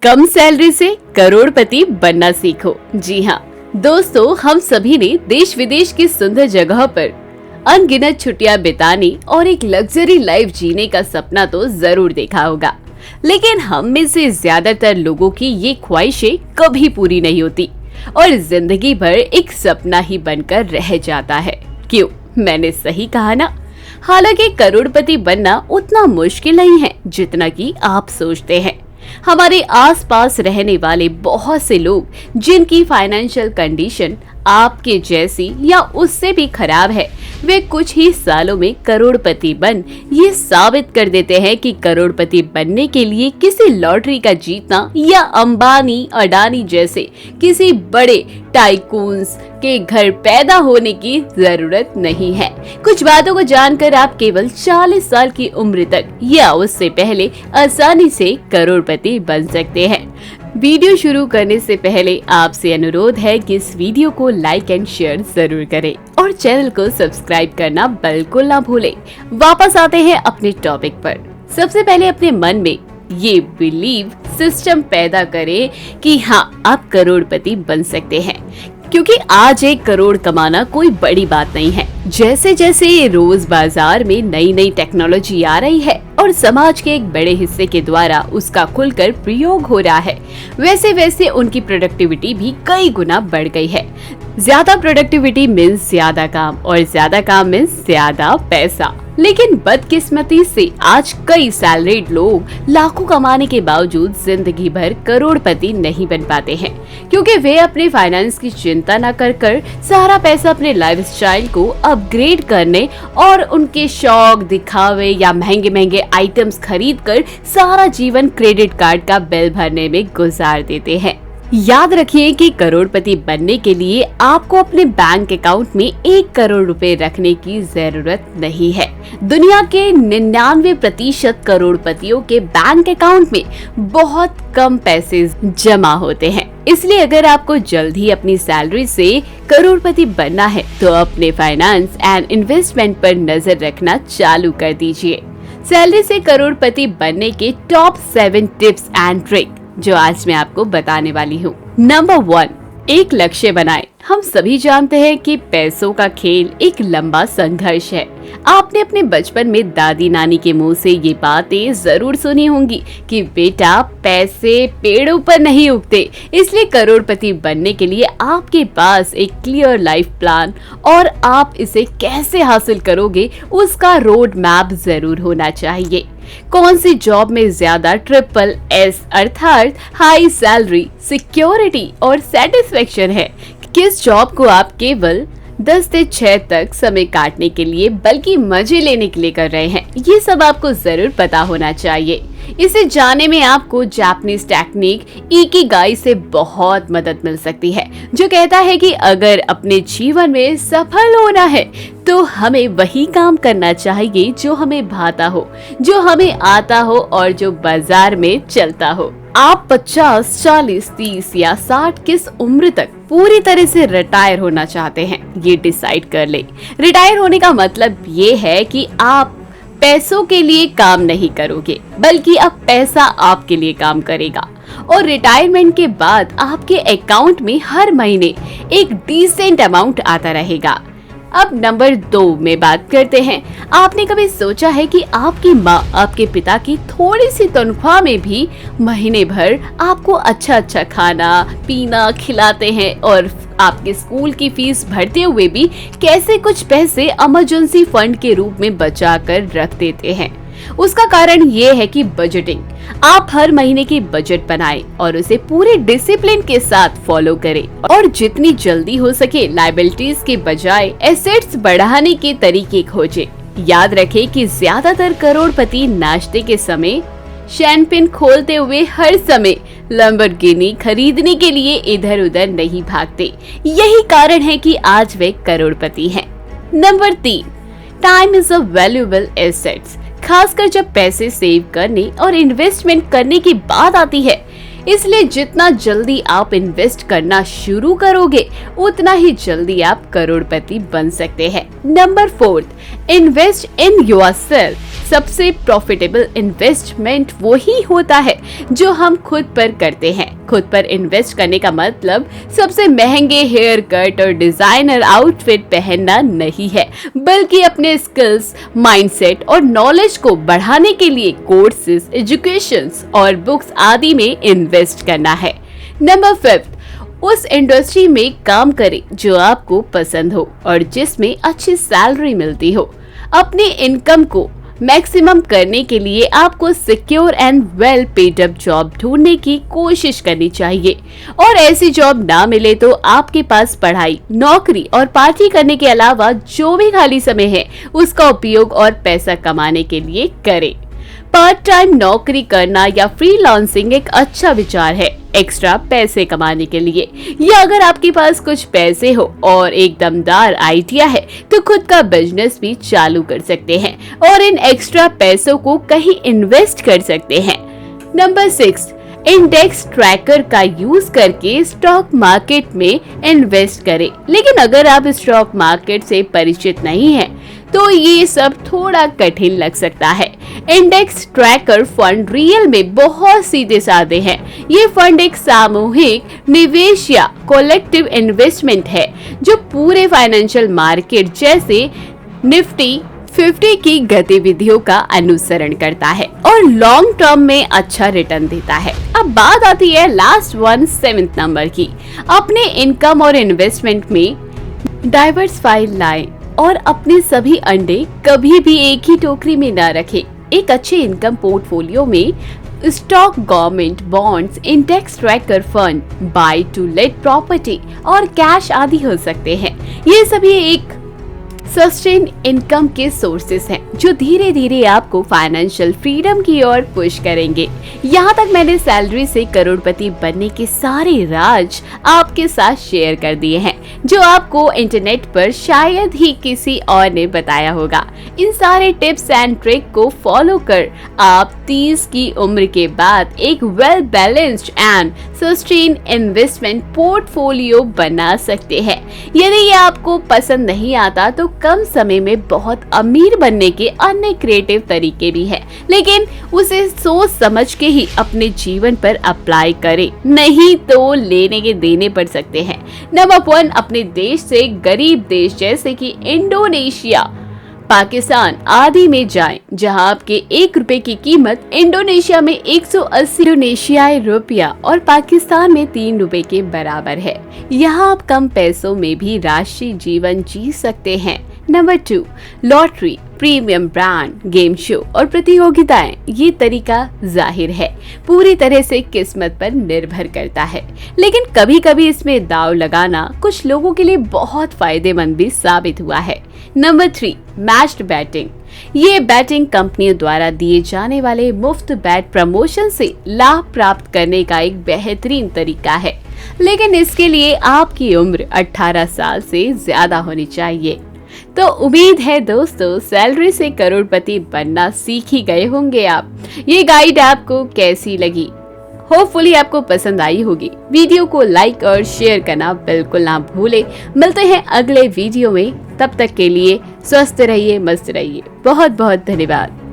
कम salary से करोड़पति बनना सीखो। जी हाँ दोस्तों, हम सभी ने देश विदेश की सुंदर जगह पर अनगिनत छुट्टियां बिताने और एक लग्जरी लाइफ जीने का सपना तो जरूर देखा होगा, लेकिन हम में से ज्यादातर लोगों की ये ख्वाहिशें कभी पूरी नहीं होती और जिंदगी भर एक सपना ही बनकर रह जाता है। क्यों? मैंने सही कहा ना। हालांकि करोड़पति बनना उतना मुश्किल नहीं है जितना कि आप सोचते हैं। हमारे आसपास रहने वाले बहुत से लोग जिनकी फाइनेंशियल कंडीशन आपके जैसी या उससे भी खराब है, वे कुछ ही सालों में करोड़पति बन ये साबित कर देते हैं कि करोड़पति बनने के लिए किसी लॉटरी का जीतना या अंबानी अडानी जैसे किसी बड़े टाइकून्स के घर पैदा होने की जरूरत नहीं है। कुछ बातों को जानकर आप केवल 40 साल की उम्र तक या उससे पहले आसानी से करोड़पति बन सकते हैं। वीडियो शुरू करने से पहले आपसे अनुरोध है कि इस वीडियो को लाइक एंड शेयर जरूर करें और चैनल को सब्सक्राइब करना बिल्कुल ना भूलें। वापस आते हैं अपने टॉपिक पर। सबसे पहले अपने मन में ये बिलीव सिस्टम पैदा करें कि हाँ, आप करोड़पति बन सकते हैं, क्योंकि आज 1 करोड़ कमाना कोई बड़ी बात नहीं है। जैसे जैसे रोज बाजार में नई नई टेक्नोलॉजी आ रही है और समाज के एक बड़े हिस्से के द्वारा उसका खुलकर प्रयोग हो रहा है, वैसे वैसे उनकी प्रोडक्टिविटी भी कई गुना बढ़ गई है। ज्यादा प्रोडक्टिविटी मीन्स ज्यादा काम और ज्यादा काम मीन्स ज्यादा पैसा। लेकिन बदकिस्मती से आज कई सैलरीड लोग लाखों कमाने के बावजूद जिंदगी भर करोड़पति नहीं बन पाते हैं, क्योंकि वे अपने फाइनेंस की चिंता न कर सारा पैसा अपने लाइफस्टाइल को अपग्रेड करने और उनके शौक, दिखावे या महंगे महंगे आइटम्स खरीद कर सारा जीवन क्रेडिट कार्ड का बिल भरने में गुजार देते हैं। याद रखिए कि करोड़पति बनने के लिए आपको अपने बैंक अकाउंट में 1 करोड़ रुपए रखने की जरूरत नहीं है। दुनिया के 99% करोड़पतियों के बैंक अकाउंट में बहुत कम पैसे जमा होते हैं। इसलिए अगर आपको जल्द ही अपनी सैलरी से करोड़पति बनना है तो अपने फाइनेंस एंड इन्वेस्टमेंट पर नजर रखना चालू कर दीजिए। सैलरी से करोड़पति बनने के टॉप 7 टिप्स एंड ट्रिक जो आज मैं आपको बताने वाली हूँ। नंबर 1, एक लक्ष्य बनाएं। हम सभी जानते हैं कि पैसों का खेल एक लंबा संघर्ष है। आपने अपने बचपन में दादी नानी के मुंह से ये बातें जरूर सुनी होंगी कि बेटा, पैसे पेड़ों पर नहीं उगते। इसलिए करोड़पति बनने के लिए आपके पास एक क्लियर लाइफ प्लान और आप इसे कैसे हासिल करोगे उसका रोड मैप जरूर होना चाहिए। कौन सी जॉब में ज्यादा SSS अर्थात हाई सैलरी, सिक्योरिटी और सेटिस्फेक्शन है, किस जॉब को आप केवल 10 से 6 तक समय काटने के लिए बल्कि मजे लेने के लिए कर रहे हैं, ये सब आपको जरूर पता होना चाहिए। इसे जानने में आपको जापानीज टेक्निक इकिगाई से बहुत मदद मिल सकती है, जो कहता है कि अगर अपने जीवन में सफल होना है तो हमें वही काम करना चाहिए जो हमें भाता हो, जो हमें आता हो और जो बाजार में चलता हो। आप 50, 40, 30 या 60 किस उम्र तक पूरी तरह से रिटायर होना चाहते हैं, ये डिसाइड कर ले। रिटायर होने का मतलब ये है कि आप पैसों के लिए काम नहीं करोगे, बल्कि अब पैसा आपके लिए काम करेगा और रिटायरमेंट के बाद आपके अकाउंट में हर महीने एक डिसेंट अमाउंट आता रहेगा। अब नंबर 2 में बात करते हैं। आपने कभी सोचा है कि आपकी माँ आपके पिता की थोड़ी सी तनख्वाह में भी महीने भर आपको अच्छा खाना पीना खिलाते हैं और आपके स्कूल की फीस भरते हुए भी कैसे कुछ पैसे इमरजेंसी फंड के रूप में बचा कर रख देते हैं? उसका कारण ये है कि बजटिंग। आप हर महीने की बजट बनाएं और उसे पूरे डिसिप्लिन के साथ फॉलो करें और जितनी जल्दी हो सके लायबिलिटीज के बजाय एसेट्स बढ़ाने के तरीके खोजें। याद रखें कि ज्यादातर करोड़पति नाश्ते के समय शैंपेन खोलते हुए हर समय लैम्बोर्गिनी खरीदने के लिए इधर उधर नहीं भागते। यही कारण है कि आज वे करोड़पति हैं। Number 3, time is a valuable assets. खासकर जब पैसे सेव करने और इन्वेस्टमेंट करने की बात आती है, इसलिए जितना जल्दी आप इन्वेस्ट करना शुरू करोगे उतना ही जल्दी आप करोड़पति बन सकते हैं। Number 4, invest in yourself. सबसे प्रॉफिटेबल इन्वेस्टमेंट वो ही होता है जो हम खुद पर करते हैं। खुद पर इन्वेस्ट करने का मतलब सबसे महंगे हेयर कट और डिजाइनर आउटफिट पहनना नहीं है, बल्कि अपने स्किल्स, माइंडसेट और नॉलेज को बढ़ाने के लिए कोर्सेज, एजुकेशंस और बुक्स आदि में इन्वेस्ट करना है। नंबर 5, उस इंडस्ट्री में काम करें जो आपको पसंद हो और जिसमें अच्छी सैलरी मिलती हो। अपनी इनकम को मैक्सिमम करने के लिए आपको secure and well paid up job ढूंढने की कोशिश करनी चाहिए, और ऐसी जॉब ना मिले तो आपके पास पढ़ाई, नौकरी और पार्टी करने के अलावा जो भी खाली समय है उसका उपयोग और पैसा कमाने के लिए करें। पार्ट टाइम नौकरी करना या फ्रीलांसिंग एक अच्छा विचार है एक्स्ट्रा पैसे कमाने के लिए, या अगर आपके पास कुछ पैसे हो और एक दमदार आइडिया है तो खुद का बिजनेस भी चालू कर सकते हैं और इन एक्स्ट्रा पैसों को कहीं इन्वेस्ट कर सकते हैं। नंबर 6, इंडेक्स ट्रैकर का यूज करके स्टॉक मार्केट में इन्वेस्ट करें। लेकिन अगर आप स्टॉक मार्केट से परिचित नहीं हैं तो ये सब थोड़ा कठिन लग सकता है। इंडेक्स ट्रैकर फंड रियल में बहुत सीधे साधे हैं। ये फंड एक सामूहिक निवेश या कलेक्टिव इन्वेस्टमेंट है जो पूरे फाइनेंशियल मार्केट जैसे निफ्टी 50 की गतिविधियों का अनुसरण करता है और लॉन्ग टर्म में अच्छा रिटर्न देता है। अब बात आती है लास्ट वन, 7th नंबर की। अपने इनकम और इन्वेस्टमेंट में डाइवर्सिफाई लाएं और अपने सभी अंडे कभी भी एक ही टोकरी में न रखें। एक अच्छे इनकम पोर्टफोलियो में stock, government bonds, index tracker fund, buy to let property और कैश आदि हो सकते हैं। ये सभी एक सस्टेन इनकम के सोर्सेस हैं जो धीरे धीरे आपको फाइनेंशियल फ्रीडम की ओर पुश करेंगे। यहाँ तक मैंने सैलरी से करोड़पति बनने के सारे राज आपके साथ शेयर कर दिए हैं जो आपको इंटरनेट पर शायद ही किसी और ने बताया होगा। इन सारे टिप्स एंड ट्रिक को फॉलो कर आप 30 की उम्र के बाद एक well balanced and sustain investment portfolio बना सकते हैं। यदि ये आपको पसंद नहीं आता तो कम समय में बहुत अमीर बनने के अन्य क्रिएटिव तरीके भी हैं, लेकिन उसे सोच समझ के ही अपने जीवन पर अप्लाई करें, नहीं तो लेने के देने पड़ सकते हैं। नंबर 1, अपने देश से गरीब देश जैसे कि इंडोनेशिया, पाकिस्तान आदि में जाएं, जहां आपके 1 रुपए की कीमत इंडोनेशिया में 180 इंडोनेशियाई रुपया और पाकिस्तान में 3 रुपए के बराबर है। यहां आप कम पैसों में भी राष्ट्रीय जीवन जी सकते हैं। Number 2, lottery, premium brand, game show और प्रतियोगिताएं। ये तरीका जाहिर है पूरी तरह से किस्मत पर निर्भर करता है, लेकिन कभी कभी इसमें दांव लगाना कुछ लोगों के लिए बहुत फायदेमंद भी साबित हुआ है। Number 3, matched batting. ये बैटिंग कंपनियों द्वारा दिए जाने वाले मुफ्त बैट प्रमोशन से लाभ प्राप्त करने का एक बेहतरीन तरीका है, लेकिन इसके लिए आपकी उम्र 18 साल से ज्यादा होनी चाहिए। तो उम्मीद है दोस्तों सैलरी से करोड़पति बनना सीख ही गए होंगे आप। ये गाइड आपको कैसी लगी? होपफुली आपको पसंद आई होगी। वीडियो को लाइक और शेयर करना बिल्कुल ना भूले। मिलते हैं अगले वीडियो में, तब तक के लिए स्वस्थ रहिए, मस्त रहिए। बहुत बहुत धन्यवाद।